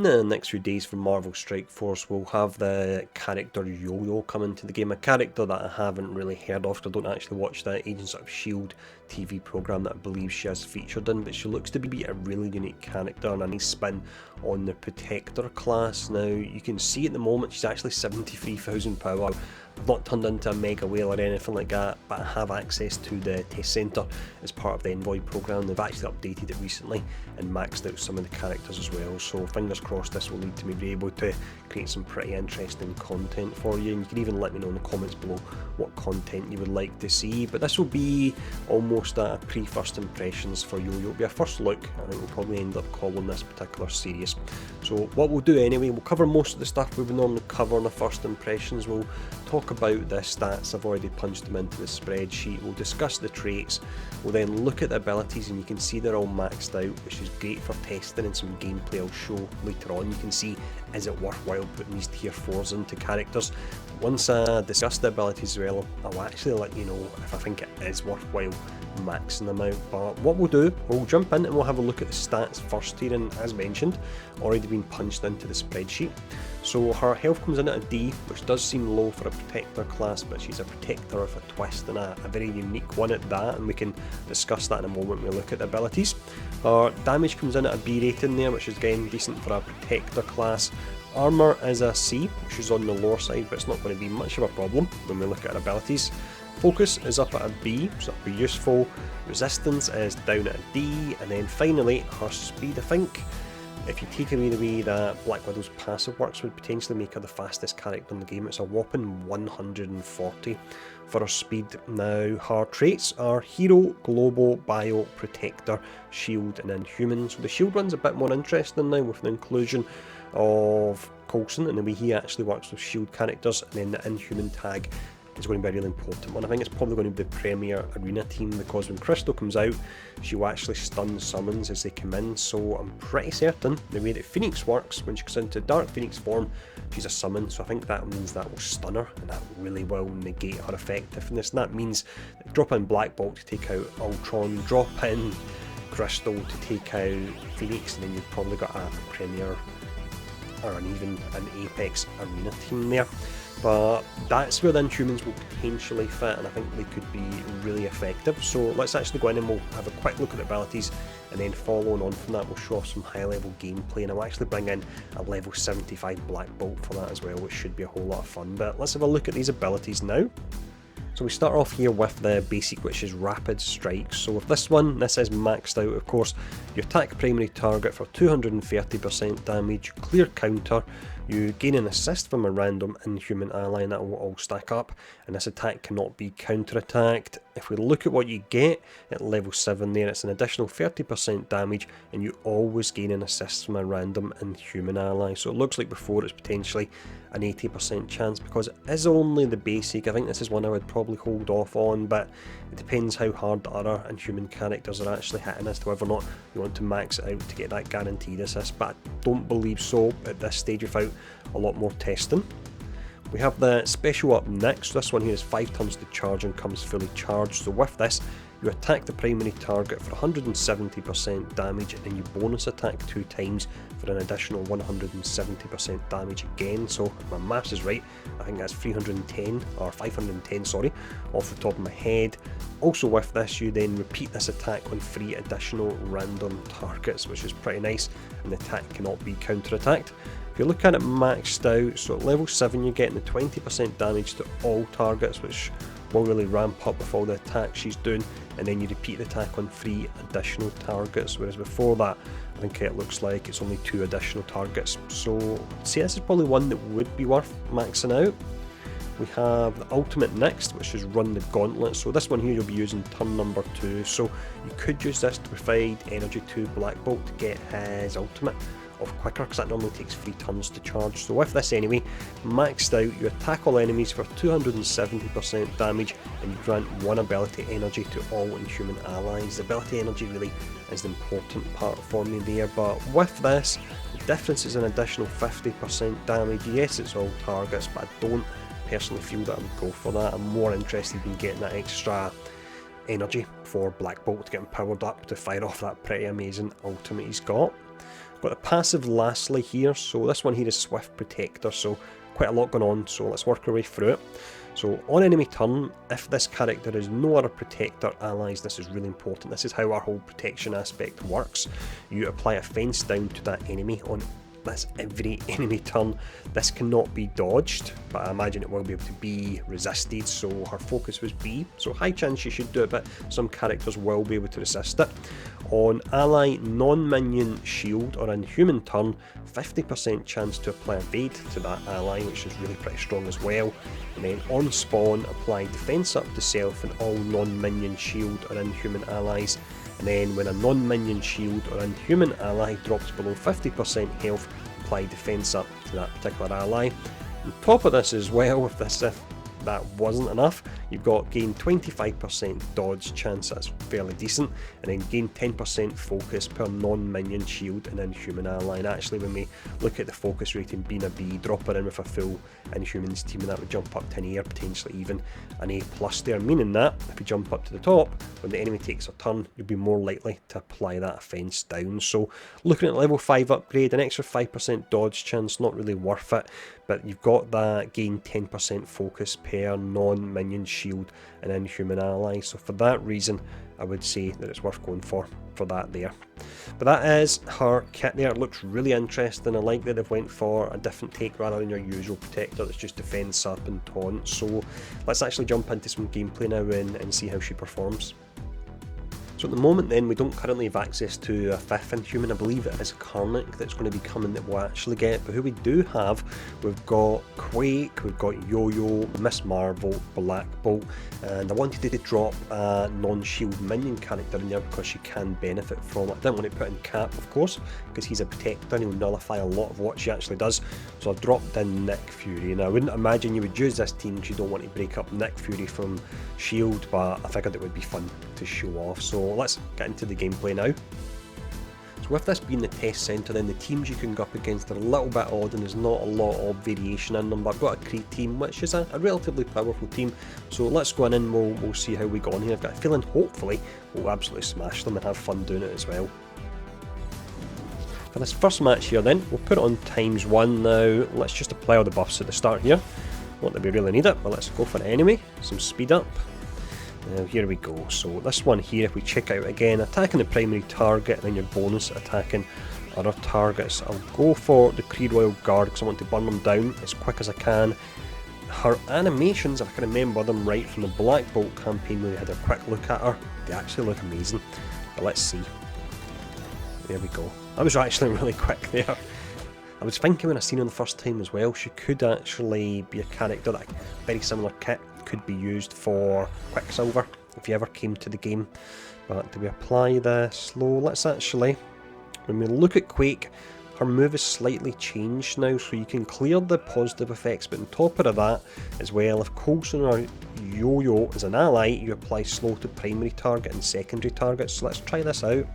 in the next few days for Marvel Strike Force, we'll have the character Yo-Yo come into the game, a character that I haven't really heard of, because I don't actually watch the Agents of S.H.I.E.L.D. TV programme that I believe she has featured in, but she looks to be a really unique character and a nice spin on the Protector class. Now, you can see at the moment she's actually 73,000 power. I've not turned into a mega whale or anything like that, but I have access to the test centre as part of the Envoy programme. They've actually updated it recently and maxed out some of the characters as well, so fingers crossed this will lead to me being able to create some pretty interesting content for you, and you can even let me know in the comments below what content you would like to see. But this will be almost a pre-first impressions for Yo-Yo. It'll be a first look. I think we'll probably end up calling this particular series. So what we'll do anyway, we'll cover most of the stuff we would normally cover in the first impressions. We'll talk about the stats, I've already punched them into the spreadsheet. We'll discuss the traits, we'll then look at the abilities, and you can see they're all maxed out, which is great for testing, and some gameplay I'll show later on. You can see, is it worthwhile putting these tier 4s into characters? Once I discuss the abilities as well, I'll actually let you know if I think it is worthwhile maxing them out. But what we'll do, we'll jump in and we'll have a look at the stats first here, and as mentioned, already been punched into the spreadsheet. So her health comes in at a D, which does seem low for a Protector class, but she's a Protector with a twist, and a very unique one at that, and we can discuss that in a moment when we look at the abilities. Her damage comes in at a B rating there, which is again decent for a Protector class. Armour is a C, which is on the lower side, but it's not going to be much of a problem when we look at her abilities. Focus is up at a B, so that'll be useful. Resistance is down at a D, and then finally her speed. I think if you take away the way that Black Widow's passive works, would potentially make her the fastest character in the game. It's a whopping 140 for her speed. Now, her traits are Hero, Global, Bio, Protector, Shield and Inhuman. So the Shield one's a bit more interesting now with the inclusion of Coulson and the way he actually works with Shield characters, and then the Inhuman tag is going to be a really important one. I think it's probably going to be the Premier Arena team, because when Crystal comes out, she will actually stun summons as they come in, so I'm pretty certain the way that Phoenix works, when she goes into Dark Phoenix form, she's a summon, so I think that means that will stun her, and that really will negate her effectiveness, and that means that drop in Black Bolt to take out Ultron, drop in Crystal to take out Phoenix, and then you've probably got a Premier or even an Apex Arena team there. But that's where the Inhumans will potentially fit, and I think they could be really effective. So let's actually go in and we'll have a quick look at the abilities, and then following on from that we'll show off some high level gameplay, and I'll actually bring in a level 75 Black Bolt for that as well, which should be a whole lot of fun. But let's have a look at these abilities now. So we start off here with the basic, which is Rapid Strike. So with this one, this is maxed out, of course. You attack a primary target for 230% damage, clear counter, you gain an assist from a random Inhuman ally, and that will all stack up, and this attack cannot be counter-attacked. If we look at what you get at level 7 there, it's an additional 30% damage, and you always gain an assist from a random Inhuman ally. So it looks like before it's potentially an 80% chance, because it is only the basic. I think this is one I would probably hold off on, but it depends how hard the other Inhuman characters are actually hitting as to whether or not you want to max it out to get that guaranteed assist, but I don't believe so at this stage without a lot more testing. We have the special up next. This one here is 5 turns to charge and comes fully charged. So with this, you attack the primary target for 170% damage, and then you bonus attack 2 times for an additional 170% damage again. So if my maths is right, I think that's 310 or 510, sorry, off the top of my head. Also with this, you then repeat this attack on 3 additional random targets, which is pretty nice, and the attack cannot be counter-attacked. If you look at it maxed out, so at level 7 you're getting the 20% damage to all targets, which will really ramp up with all the attacks she's doing, and then you repeat the attack on 3 additional targets, whereas before that I think it looks like it's only 2 additional targets. So I'd say this is probably one that would be worth maxing out. We have the ultimate next, which is Run the Gauntlet. So this one here you'll be using turn number 2, so you could use this to provide energy to Black Bolt to get his ultimate off quicker, because that normally takes 3 turns to charge. So with this anyway, maxed out, you attack all enemies for 270% damage, and you grant 1 ability energy to all Inhuman allies. The ability energy really is the important part for me there, but with this, the difference is an additional 50% damage. Yes, it's all targets, but I don't personally feel that I would go for that. I'm more interested in getting that extra energy for Black Bolt to get him powered up to fire off that pretty amazing ultimate he's got. Got the passive lastly here, so this one here is Swift Protector, so quite a lot going on, so let's work our way through it. So on enemy turn, if this character has no other protector allies, this is really important. This is how our whole protection aspect works. You apply a fence down to that enemy on this every enemy turn. This cannot be dodged, but I imagine it will be able to be resisted, so her focus was B, so high chance she should do it, but some characters will be able to resist it. On ally non-minion shield or inhuman turn, 50% chance to apply evade to that ally, which is really pretty strong as well. And then on spawn, apply defense up to self and all non-minion shield or inhuman allies. And then when a non-minion shield or inhuman ally drops below 50% health, apply defense up to that particular ally. On top of this as well, if that wasn't enough, you've got gain 25% dodge chance, that's fairly decent, and then gain 10% focus per non-minion shield and inhuman ally. And actually when we look at the focus rating being a B, drop it in with a full inhumans team and that would jump up to an A or potentially even an A plus there, meaning that if you jump up to the top, when the enemy takes a turn, you'll be more likely to apply that offence down. So looking at level 5 upgrade, an extra 5% dodge chance, not really worth it, but you've got that gain 10% focus per non-minion shield and inhuman ally, so for that reason I would say that it's worth going for that there. But that is her kit there. It looks really interesting. I like that they've went for a different take rather than your usual protector that's just defense up and taunt. So let's actually jump into some gameplay now and see how she performs. So at the moment then, we don't currently have access to a 5th Inhuman. I believe it is Karnak that's going to be coming that we'll actually get, but who we do have, we've got Quake, we've got Yo-Yo, Miss Marvel, Black Bolt, and I wanted to drop a non-shield minion character in there because she can benefit from it. I didn't want to put in Cap, of course, because he's a protector and he'll nullify a lot of what she actually does, so I've dropped in Nick Fury. Now I wouldn't imagine you would use this team because you don't want to break up Nick Fury from Shield, but I figured it would be fun to show off, so let's get into the gameplay now. So with this being the test centre, then the teams you can go up against are a little bit odd and there's not a lot of variation in them, but I've got a Creed team which is a relatively powerful team, so let's go in and we'll see how we go on here. I've got a feeling hopefully we'll absolutely smash them and have fun doing it as well. For this first match here then, we'll put it on ×1 now. Let's just apply all the buffs at the start here, not that we really need it, but let's go for it anyway. Some speed up. Now here we go, so this one here, if we check out again, attacking the primary target and then your bonus attacking other targets. I'll go for the Creed Royal Guard because I want to burn them down as quick as I can. Her animations, if I can remember them right from the Black Bolt campaign when we had a quick look at her, they actually look amazing. But let's see. There we go. That was actually really quick there. I was thinking when I seen her the first time as well, she could actually be a character that very similar kit could be used for Quicksilver if you ever came to the game. But do we apply the slow? Let's actually, when we look at Quake, her move is slightly changed now, so you can clear the positive effects, but on top of that as well, if Coulson or Yo-Yo is an ally, you apply slow to primary target and secondary targets. So let's try this out.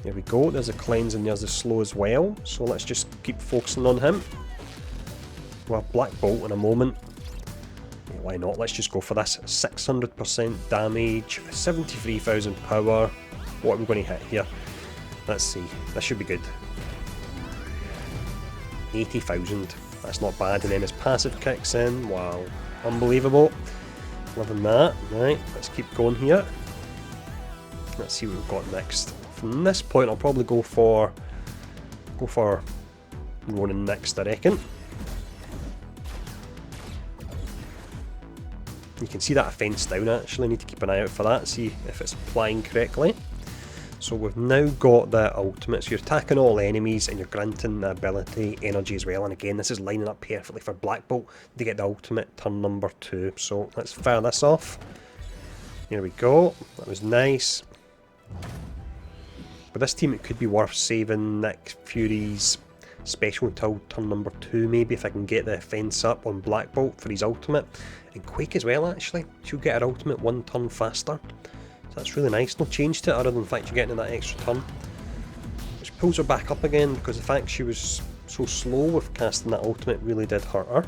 There we go, there's a cleanse and there's a slow as well, so let's just keep focusing on him. We'll have Black Bolt in a moment. Why not? Let's just go for this. 600% damage, 73,000 power. What are we going to hit here? Let's see. This should be good. 80,000. That's not bad. And then his passive kicks in. Wow. Unbelievable. Loving that. Right. Let's keep going here. Let's see what we've got next. From this point, I'll probably go for Ronin next, I reckon. You can see that offence down actually, need to keep an eye out for that, see if it's applying correctly. So we've now got the ultimate, so you're attacking all enemies and you're granting the ability energy as well, and again this is lining up perfectly for Black Bolt to get the ultimate turn number 2. So let's fire this off. Here we go, that was nice. With this team it could be worth saving Nick Fury's special until turn number 2 maybe, if I can get the fence up on Black Bolt for his ultimate. And Quake as well actually, she'll get her ultimate 1 turn faster. So that's really nice, no change to it other than the fact you're getting that extra turn. Which pulls her back up again because the fact she was so slow with casting that ultimate really did hurt her.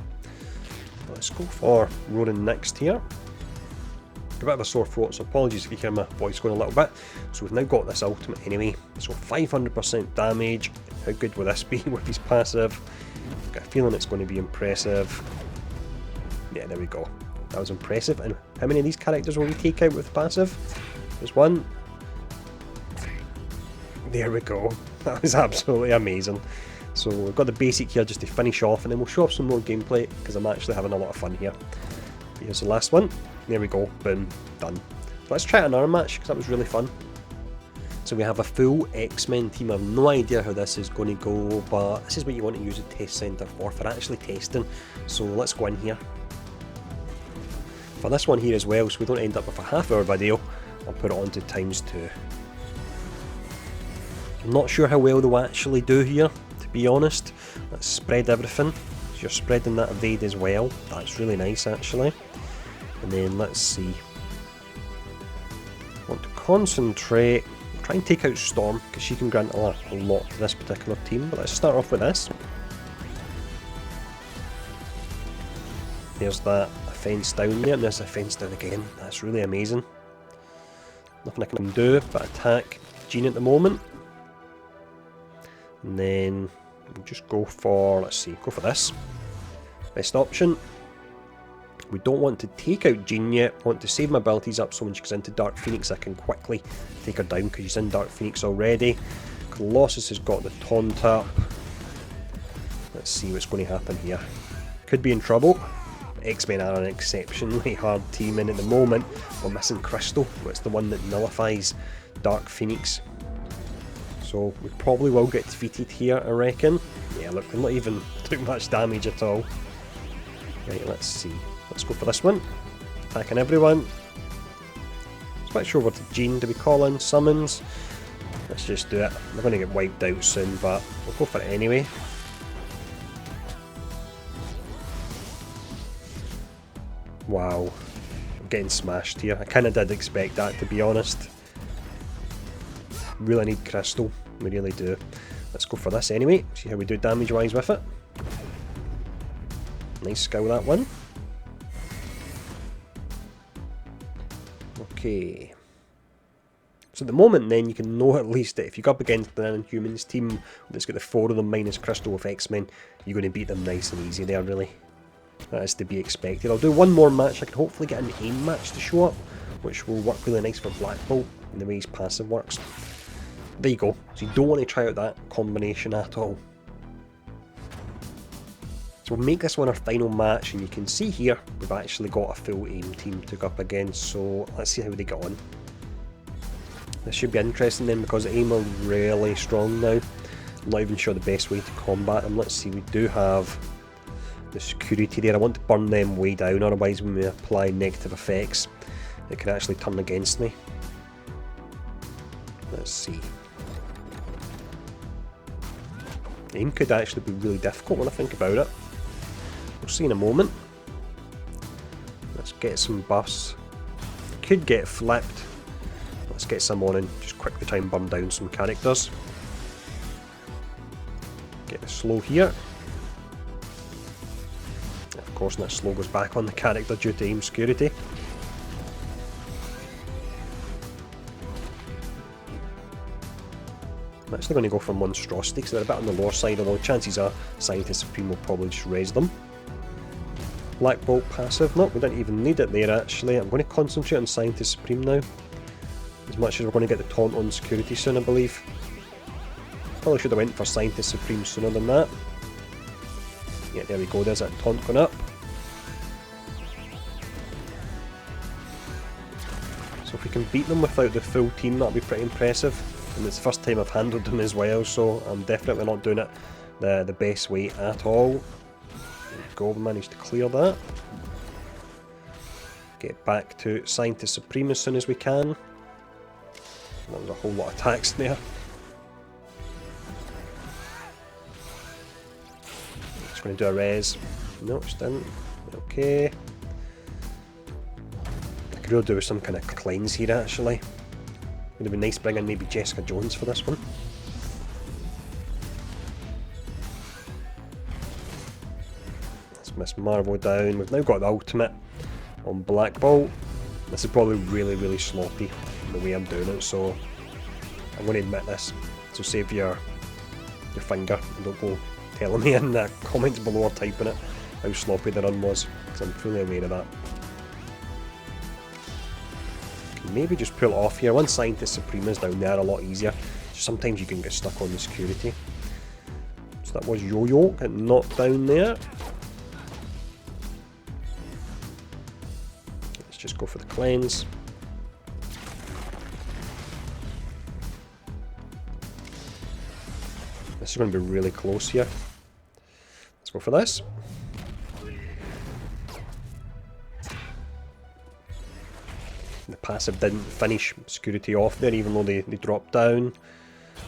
Let's go for Ronin next here. a bit of a sore throat, so apologies if you hear my voice going a little bit. So we've now got this ultimate anyway, so 500% damage. How good will this be with his passive? I've got a feeling it's going to be impressive. Yeah, there we go. That was impressive. And how many of these characters will we take out with passive? There's one. There we go. That was absolutely amazing. So we've got the basic here just to finish off, and then we'll show off some more gameplay because I'm actually having a lot of fun here. Here's the last one. There we go. Boom. Done. So let's try another match because that was really fun. So we have a full X-Men team. I have no idea how this is going to go, but this is what you want to use a test centre for actually testing. So let's go in here. For this one here as well, so we don't end up with a half-hour video, I'll put it on to ×2. I'm not sure how well they'll actually do here, to be honest. Let's spread everything. So you're spreading that evade as well. That's really nice actually. And then let's see. I want to concentrate. Try and take out Storm because she can grant a lot to this particular team. But let's start off with this. There's that fence down there, and there's a fence down again. That's really amazing. Nothing I can do but attack Jean at the moment. And then we'll just go for, let's see, go for this. Best option. We don't want to take out Jean yet. I want to save my abilities up so when she goes into Dark Phoenix I can quickly take her down because she's in Dark Phoenix already. Colossus has got the taunt up. Let's see what's going to happen here. Could be in trouble. X-Men are an exceptionally hard team, and at the moment we're missing Crystal, it's the one that nullifies Dark Phoenix. So we probably will get defeated here, I reckon. Yeah, look, they're not even doing much damage at all. Right, let's see. Let's go for this one. Attacking everyone. Switch over to Jean to be calling summons. Let's just do it. We're going to get wiped out soon, but we'll go for it anyway. Wow, I'm getting smashed here. I kind of did expect that, to be honest. Really need Crystal, we really do. Let's go for this anyway, see how we do damage wise with it. Nice skill, that one. Okay. So at the moment then, you can know at least that if you go up against an Inhumans team that's got the 4 of them minus Crystal with X-Men, you're going to beat them nice and easy there, really. That is to be expected. I'll do one more match. I can hopefully get an aim match to show up, which will work really nice for Black Bolt and the way his passive works. There you go. So you don't want to try out that combination at all. So we'll make this one our final match, and you can see here we've actually got a full aim team to go up against, so let's see how they get on. This should be interesting then because aim are really strong now. I'm not even sure the best way to combat them. Let's see, we do have the security there. I want to burn them way down, otherwise when we apply negative effects it can actually turn against me. Let's see. Aim could actually be really difficult when I think about it. We'll see in a moment. Let's get some buffs. Could get flipped. Let's get some on and just quickly try and burn down some characters. Get the slow here. Of course, that slow goes back on the character due to aim security. I'm actually going to go for Monstrosity because they're a bit on the lower side, although chances are Scientist Supreme will probably just raise them. Black Bolt passive, no, we didn't even need it there actually. I'm going to concentrate on Scientist Supreme now, as much as we're going to get the taunt on security soon, I believe. Probably should have went for Scientist Supreme sooner than that. Yeah, there we go, there's that taunt going up. So if we can beat them without the full team, that'll be pretty impressive. And it's the first time I've handled them as well, so I'm definitely not doing it the best way at all. There we go, we managed to clear that. Get back to Scientist Supreme as soon as we can. That was a whole lot of attacks there. Just going to do a res. No, just didn't. Okay. I could really do with some kind of cleanse here actually. Would have been nice bringing maybe Jessica Jones for this one. Let's Miss Marvel down. We've now got the ultimate on Black Bolt. This is probably really sloppy in the way I'm doing it, so I'm going to admit this. So save your finger and don't go telling me in the comments below or typing it how sloppy the run was, because I'm fully aware of that. Can maybe just pull it off here. Once Scientist Supreme is down there, a lot easier. So sometimes you can get stuck on the security. So that was Yo-Yo getting knocked down there. Let's just go for the cleanse. This is going to be really close here. Let's go for this. The passive didn't finish security off there, even though they dropped down.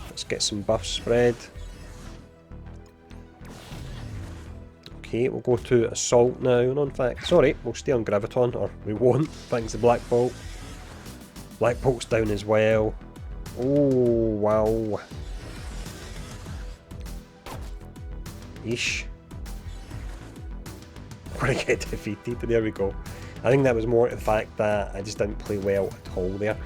Let's get some buffs spread. Okay, we'll go to Assault now. No, in fact, sorry, we'll stay on Graviton, or we won't, thanks to Black Bolt. Black Bolt's down as well. Oh, wow. Eesh. We're going to get defeated. There we go. I think that was more the fact that I just didn't play well at all there.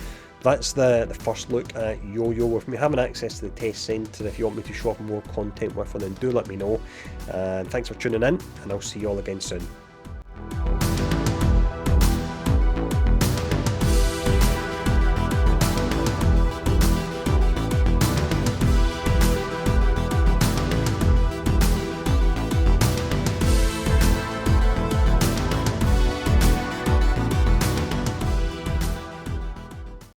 That's the first look at Yo-Yo. With me having access to the test centre, if you want me to show up more content with her, then do let me know. And thanks for tuning in, and I'll see you all again soon.